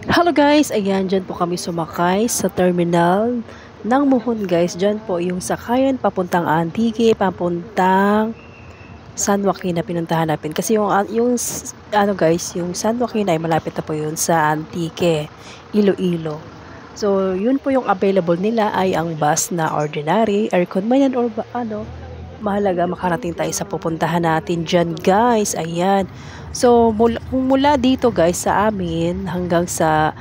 Hello guys, ayan, dyan po kami sumakay sa terminal ng Muhon guys. Dyan po yung sakayan papuntang Antique, papuntang San Joaquin na pinuntahan natin. Kasi ano guys, yung San Joaquin ay malapit na po yun sa Antique, Iloilo. So, yun po yung available nila ay ang bus na ordinary, aircon man yan or mahalaga makarating tayo sa pupuntahan natin dyan guys. Ayan. So, mula dito guys sa amin hanggang sa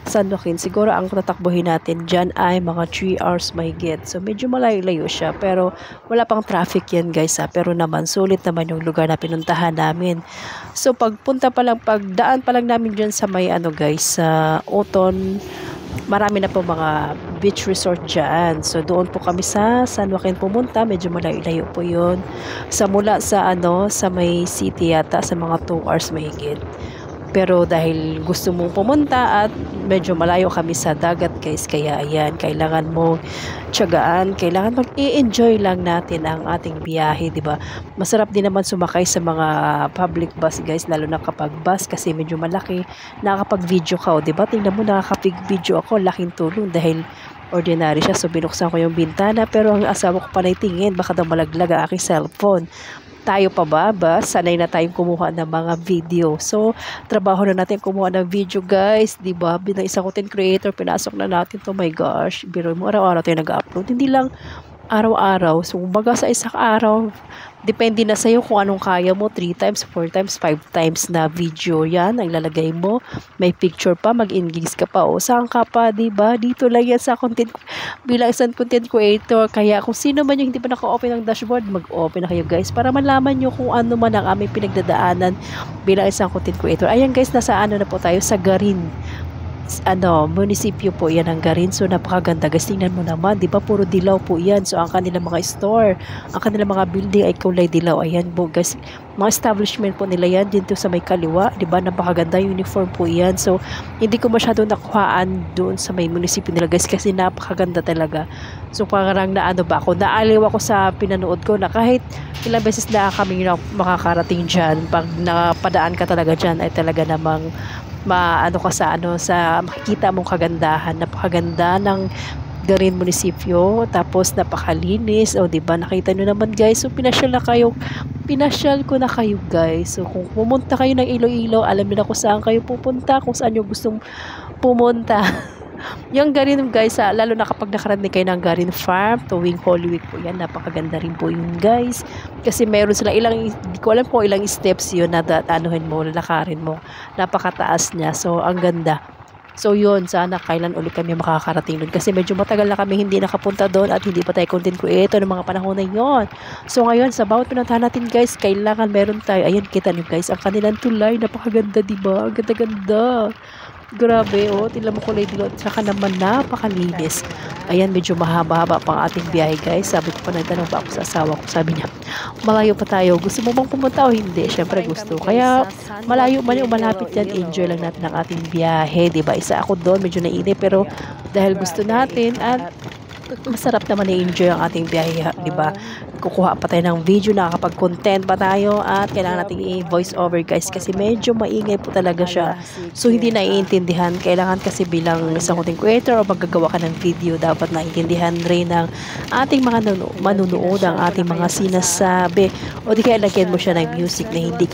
San Joaquin, siguro ang tatakbuhin natin dyan ay mga 3 hours mahigit. So, medyo malayo-layo siya. Pero, wala pang traffic yan guys ha. Pero naman, sulit naman yung lugar na pinuntahan namin. So, pagdaan pa lang namin dyan sa may guys, sa Oton, marami na po mga beach resort dyan. So, doon po kami sa San Joaquin pumunta. Medyo malayo-layo po yun. Mula sa sa may city yata, sa mga 2 hours mahigit. Pero dahil gusto mong pumunta at medyo malayo kami sa dagat guys, kaya ayan, kailangan mong tiyagaan, kailangan mag-i-enjoy lang natin ang ating biyahe, 'di ba? Masarap din naman sumakay sa mga public bus guys, lalo na kapag bus kasi medyo malaki, nakakapag-video ka, 'di ba? Tingnan mo, nakakapag-video ako, laking tulong dahil ordinary siya. So binuksan ko yung bintana pero ang asawa ko pa tingin, baka daw malaglag ang aking cellphone. Tayo pa ba? Sanay na tayong kumuha ng mga video. So, trabaho na natin kumuha ng video, guys. Diba? Bilang isang content creator, pinasok na natin to. My gosh. Biro mo, araw-araw tayo nag-upload. Hindi lang araw-araw. So, baga sa isang araw, depende na sa'yo kung anong kaya mo. 3 times, 4 times, 5 times na video. Yan, ang lalagay mo. May picture pa, mag-engage ka pa. O, saan ka pa, diba? Dito lang yan sa content, bilang isang content creator. Kaya kung sino man yung hindi pa naka-open ng dashboard, mag-open na kayo guys. Para malaman nyo kung ano man ang aming pinagdadaanan bilang isang content creator. Ayan guys, nasa na po tayo sa Garin, munisipyo po yan ng Garin. So, napakaganda. Guys, tingnan mo naman, di ba, puro dilaw po yan. So, ang kanilang mga store, ang kanilang mga building ay kulay dilaw. Ayan po, guys. Mga establishment po nila yan dito sa may kaliwa. Di ba, napakaganda uniform po yan. So, hindi ko masyado nakuhaan doon sa may munisipyo nila, guys, kasi napakaganda talaga. So, parang naaliw ako sa pinanood ko na kahit ilang beses na kami makakarating dyan, pag napadaan ka talaga dyan, ay talaga namang sa makikita mong kagandahan, napakaganda ng Garin munisipyo, tapos napakalinis. O, di ba, nakita nyo naman guys. So, pinasyal ko na kayo guys. So, kung pumunta kayo ng Iloilo, alam niyo na kung saan kayo pupunta, kung saan nyo gustong pumunta. Yung Garin guys, lalo na kapag nakarating kayo ng Garin Farm tuwing Holy Week po yan, napakaganda rin po yun guys. Kasi meron sila hindi ko alam kung ilang steps yun na lalakarin mo. Napakataas niya. So, ang ganda. So, yun, sana kailan ulit kami makakarating doon. Kasi medyo matagal na kami hindi nakapunta doon at hindi pa tayo content creator ng mga panahon na yun. So, ngayon, sa bawat pinuntahan natin guys, kailangan meron tayo. Ayan, kita nyo guys, ang kanilang tulay, napakaganda, diba? Ang ganda-ganda. Grabe, tingnan mo kulay dilaw at saka naman napakalinis. Ayan, medyo mahaba-haba pang ating biyahe guys. Sabi ko pa, nagtanong pa ako sa asawa ko. Sabi niya, malayo pa tayo. Gusto mo bang pumunta o hindi? Siyempre gusto. Kaya malayo man yung malapit yan, enjoy lang natin ang ating biyahe. Diba? Isa ako doon, medyo nainip. Pero dahil gusto natin at masarap naman i-enjoy ang ating biyahe, di ba? Kukuha pa tayo ng video, nakakapag-content pa tayo at kailangan natin i-voice over guys kasi medyo maingay po talaga siya. So, hindi naiintindihan. Kailangan kasi bilang isang content creator o maggagawa ka ng video, dapat naiintindihan rin ng ating mga manunood ang ating mga sinasabi. O di kaya lagyan mo siya ng music na hindi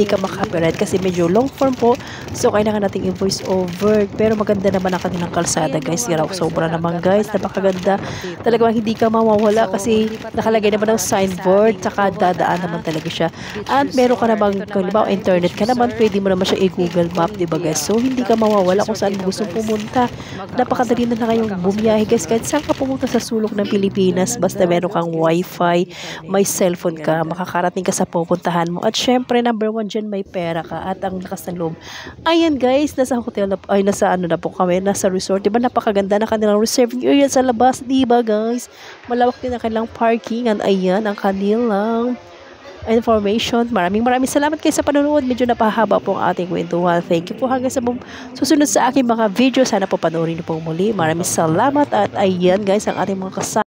ka makaka-copyright kasi medyo long form po. So, kailangan nating i-voice over. Pero maganda naman ang kanilang kalsada guys. Sobra naman guys. Napakaganda. Talagang hindi ka mawawala kasi nakalagay naman ng signboard, tsaka dadaan naman talaga siya. At meron ka namang, kung internet ka naman, pwede mo naman siya i-Google Map, diba guys? So, hindi ka mawawala kung saan mo gusto pumunta. Napakadali na kayong bumiyahe guys. Kahit saan ka pumunta sa sulok ng Pilipinas, basta meron kang wifi, may cellphone ka, makakarating ka sa pupuntahan mo. At syempre, number 1 dyan, may pera ka at ang lakas ng loob. Ayan guys, nasa hotel na, nasa na po kami, nasa resort. Diba napakaganda na kanilang reserving area sa labas, diba guys? Malawak din ang kanilang parking. At ayan ang kanilang information. Maraming salamat kayo sa panonood. Medyo napahaba po ang ating kwentuhan. Thank you po hanggang sa susunod sa aking mga video. Sana po panoorin niyo po muli. Maraming salamat at ayan guys ang ating mga kasama.